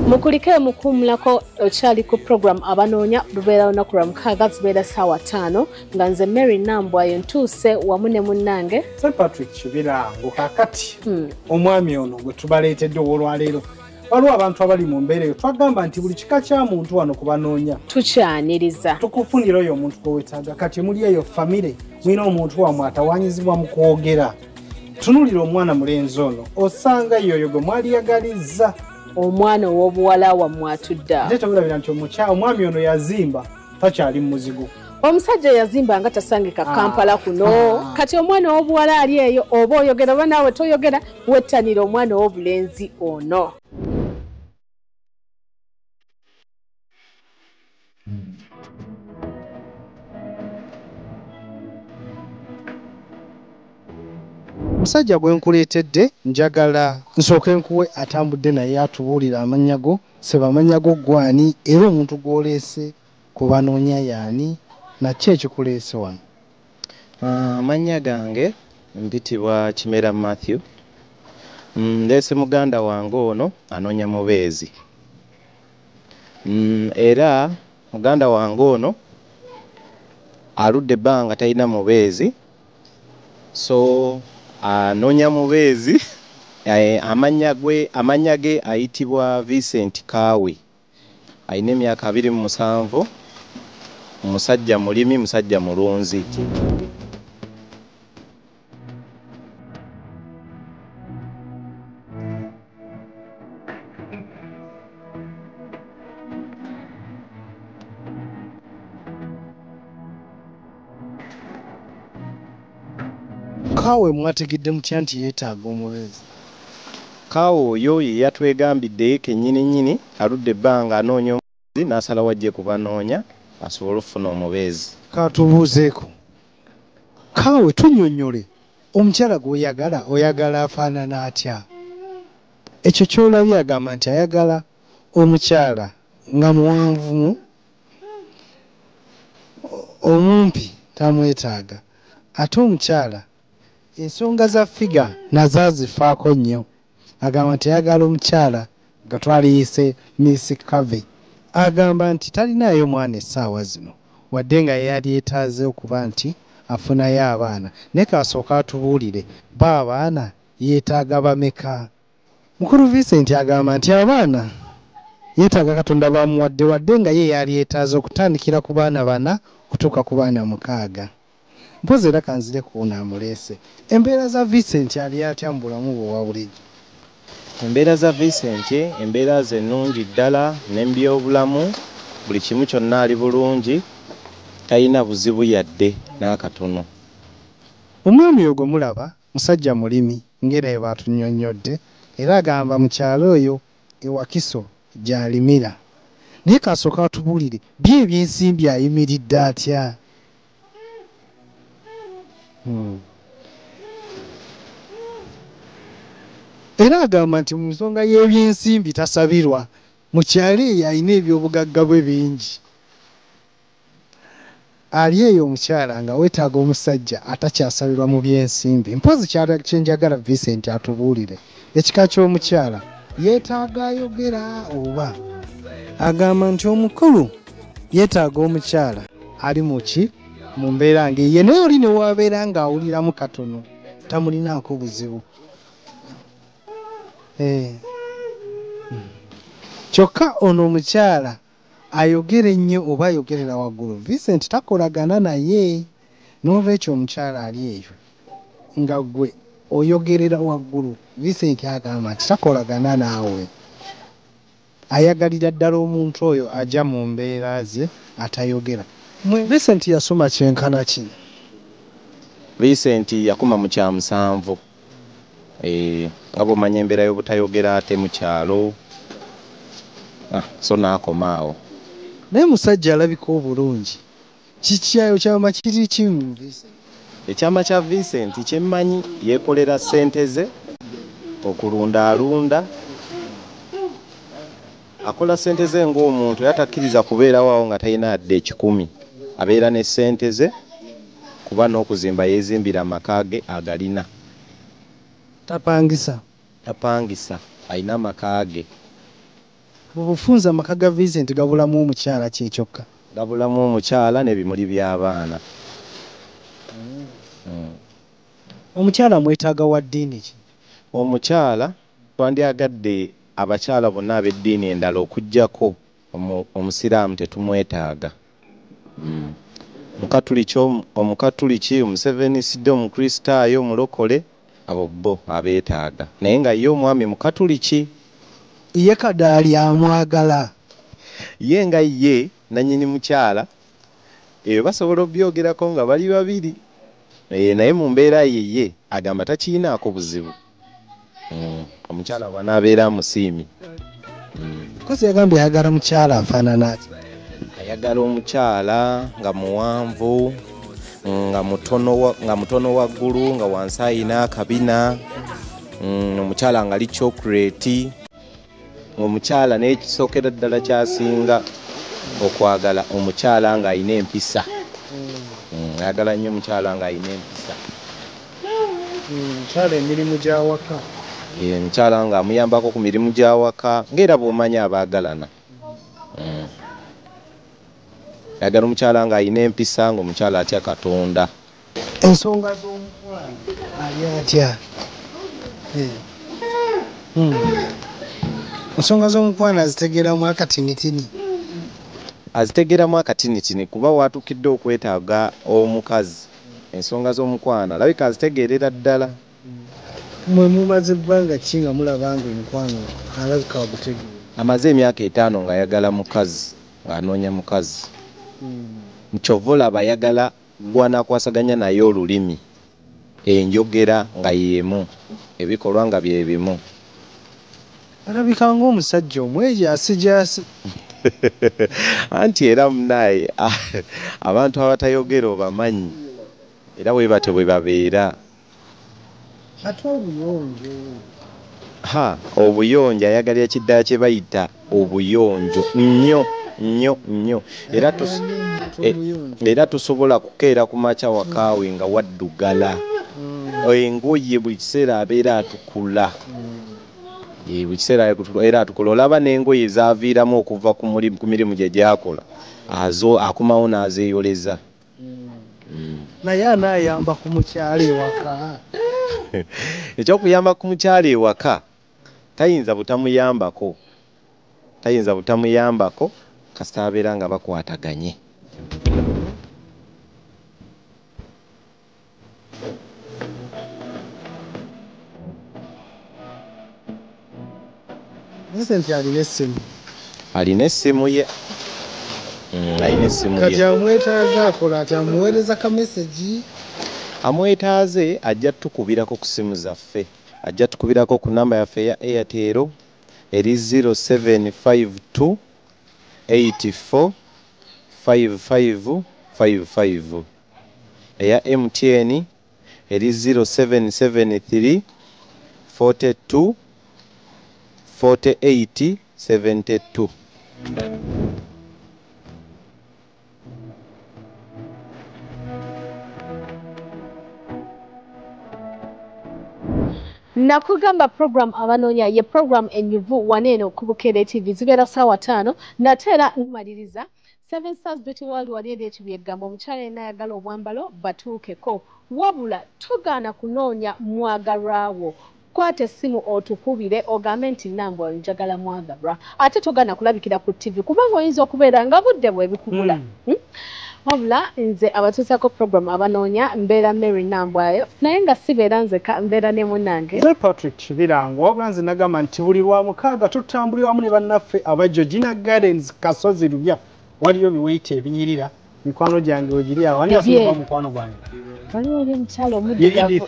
Mukulike mukumulako okyali ku program abanoonya lubeera olunaku lwa mukaaga zibeera ssaawa 5 nga nze Mary Nambwayo ntuuse wamu ne munnange St. Patrick Kibirango kakati omwami ono gwe tubaleetedde olwaleero waliwo abantu abali mu mbeera eyo twagamba nti buli kika kya muntu wano kubanoonya tukyaniriza tukufunira oyo omuntu gwe weetaaga kati muli eyo famire mwina omuntu wammwe atawaanyizibwa mu kwogera tunulira omwana mulenzi ono osanga yoyo gwe mwaliyagalizza omwana ow'obuwala wammwe atudde ate tobulabira nti omwami ono yazimba takyali mu muzigo omusajja yazimba nga tasangika Kampala kuno kati omwana ow'obuwala ali eyo oba oyogera oba naawe toyogera wettanira omwana ow'obulenzi ono Musajja gwe nkuleetedde njagala nsooke nkuwe atambudde naye atubuulira amannya go seba amannya go gwani era omuntu gw'oleese ku banoonya yaani nakyo ekikuleese wano. Amannya gange mpitibwa Kimera Matthew. Ndeese muganda wange ono anoonya mubeezi. Era muganda wange ono aludde ebbanga talina mubeezi so anoonya mubeezi amannya ge ayitibwa Vincent Kaawe alina emyaka 27 musajja mulimi musajja mulunzi Kaawe mwategedde mutya nti yeetaaga omubeezi? Kaawe oyo ye yatwegambidde kennyini aludde ebbanga anoonya omubeezi n'asalawo ajje kubanoonya asobole okufuna omubeezi. Katubuuzeeko Kaawe tunnyonnyole omukyala oyagala afaanana atya? Ekyo ky'olabye agamba nti ayagala omukyala nga muwanvu omumpi tamwetaaga ate omukyala ensonga za figa nazo azifaako nnyo agamba nti ayagala omukyala nga twaliyise Miss Kave agamba nti talinaayo mwana essaawa zino wadde nga yali yeetaaze okuba nti afunayo abaana naye kasooka atubuulire ba abaana yeetaaga bameka. Mukulu Vincent agamba nti abaana yeetaaga Katonda bamuwadde wadde nga ye yali yeetaaze okutandikira ku baana 4 kutuuka ku baana 6. Mpozi era kanzire kuunaamuleese. Embeera za Vincent ali atya mu bulamu bwe obwa bulijjo? Embeera za Vincent embeera ze nnungi ddala n'ebyobulamu buli kimu kyonna ali bulungi talina buzibu yadde n'akatono. Omwami oyo gwe mulaba musajja mulimi ng'era bwe batunnyonnyodde era agamba mu kyalo oyo ewakiso gy'alimira naye kasooka atubuulire bye ebyensimbi ayimiridde atya? Era agamba nti mu nsonga y'ebyensimbi tasabirwa mu kyalo eyo alina ebyobugagga bwe bingi. Ali eyo omukyala nga weetaaga omusajja atakyasabirwa mu byensimbi. Mpozi kyenjagala Vincent atubuulire ekika ky'omukyala yeetaaga ayogera oba agamba nti omukulu yeetaaga omukyala ali mu ki mu mbeera ng'eye naye oli ne wabeera ng'awuliramu katono tamulinaako buzibu. Kyokka ono omukyala ayogera ennyo oba ayogerera waggulu. Vincent takolagana naye n'olwekyo omukyala ali eyo nga gwe oyogerera waggulu. Vincent agamba nti takolagana naawe ayagalira ddala omuntu oyo ajja mu mbeera ze atayogera. Vincent yasoma kyenkana ki? Vincent yakoma mu kya 7 nga bw'omanya embeera y'obutayogera ate mu kyalo so n'akomaawo. Naye musajja alabika obulungi. Kikyayo kyama kiri kimu? Ekyama kya Vincent kyemmanyi yeekolera ssente ze okulunda alunda akola ssente ze ng'omuntu era takkiriza kubeerawo nga talina adde 10 abeera ne ssente ze kuba n'okuzimba yeezimbira amaka ge agalina. Tapangisa alina amaka ge. Obufunza amaka ga Vincent gabulamu omukyala kyekyoka. Gabulamu omukyala n'ebimuli by'abaana. Omukyala mwetaaga wa ddiini ki? Omukyala twandyagadde abakyala bonna ab'eddiini endala okuggyako omusiraamu tetumwetaaga. Omukatuliki, omuseveniside, omukristaayo, omulokole abo bo abeetaaga. Naye nga ye omwami mukatuliki. Ye Kadaali amwagala. Ye nga ye nannyini mukyala basobola obyogerako nga bali babiri. Naye mu mbeera ye agamba takiinaako buzibu. Omukyala bw'anaabeera musiimi. Kozi yagambye ayagala mukyala afaanana ati. Ayagala omukyala nga muwanvu, nga mutono waggulu, nga wansi ayina akabina, omukyala nga ali chocolate, omukyala n'ekisookera ddala kyasinga okwagala omukyala nga ayina empisa. Ayagala nnyo omukyala nga ayina empisa. Omukyala emirimu gy'awaka. Omukyala nga amuyambako ku mirimu gy'awaka ng'era bw'omanya abaagalana. Ayagala omukyala nga ayina empisa, ng'omukyala atya Katonda. Ensonga z'omukwano ali atya? Ensonga z'omukwano azitegeeramu akatinitini. Azitegeeramu akatinitini kuba watuukidde okwetaaga omukazi. Ensonga z'omukwano alabika azitegeerera ddala. Mwe mumaze ebbanga ki nga mulaba nga omukwano alabika wagutegeera? Amaze emyaka 5 ng'ayagala mukazi, ng'anoonya mukazi. Kyova olaba ayagala gw'anaakwasaganya naye olulimi, enjogera nga y'emu, ebikolwa nga bye bimu. Alabika ng'omusajja omwejaasijaasi. Anti era munaye abantu abatayogera obamanyi era bwe batyo bwe babeera. Ate obuyonjo. Obuyonjo ayagalira kiddala kye bayita obuyonjo nnyo. Era tosobola kukeera ku makya wakaawe nga waddugala. Engoye buli kiseera abeera atukula. Buli kiseera era atukula. Olaba n'engoye zaaviiramu okuva ku mirimu gye gyakola. Akumawo n'azeeyoleza. Naye anaayamba ku mukyala ewaka. Ekyokuyamba ku mukyala ewaka tayinza butamuyambako kasita abeera nga bakwataganye. Vincent alina essimu. Alina essimu ye. Kati amwetaaga akola ati amuweereza ka message. Amwetaaze ajja tukubirako ku simu zaffe. Ajja tukubirako ku namba yaffe ya Airtel eri 0752 84 5555. Eya MTN eri 0773 42 48 72. Nakugamba program abanoonya ye program ennyuvu waneeno ku Bukeerere TV zibeera ssaawa 5 nateera nkumaliriza 7 Stars Beauty World walieri ekibyegamba omukyala yenna ayagala obwambalo batuukeko wabula tugaana kunoonya mwagalwawo. Kwata essimu otukubire ogambe nti Nambwa njagala mwagalwa ate togaana kulabikira ku TV kubanga oyinza okubeera nga budde bwebikubula. Wabula nze abatuusaako program abanoonya mbeera Mary Nambwayo naye nga sibeera nzeka mbeera ne munnange Nze Patrick Kibirango wabula nze nagamba nti buli Lwamukaaga tutambulira wamu ne bannaffe aba Georgina Gardens Kasozi Lubya waliyo biweyita ebinyirira mikwano gyange ogiri awo ani asobola mukwano gwange waliwo oli omukyala omuddugavu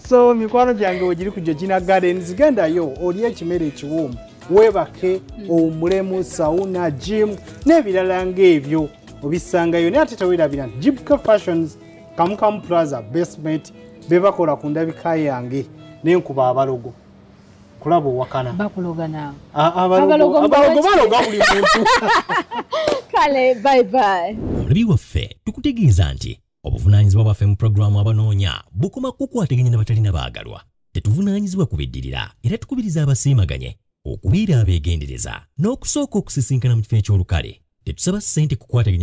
so mikwano gyange ogiri ku Georgina Gardens gendayo olye ekimere ekiwoomu weebake omulemu sauna gym n'ebirala ng'ebyo obisangayo naye ate teweerabira nti Jibka Fashions Kamukamu Plaza basement bebakola ku ndabika yange n'enkuba abalogo kulaba owakana bakuloga naawe abalogo baloga buli muntu kale bye bye. Omulabi waffe tukutegeeza nti obuvunaanyizibwa bwaffe mu pulogulaamu abanoonya bukoma kukwataganya n'abatalina baagalwa. Tetuvunaanyizibwa kubiddirira era tukubiriza abasiimaganye okubeera abeegendereza n'okusooka okusisinkana mu kifo eky'olukale. Tetusaba ssente kukwataganya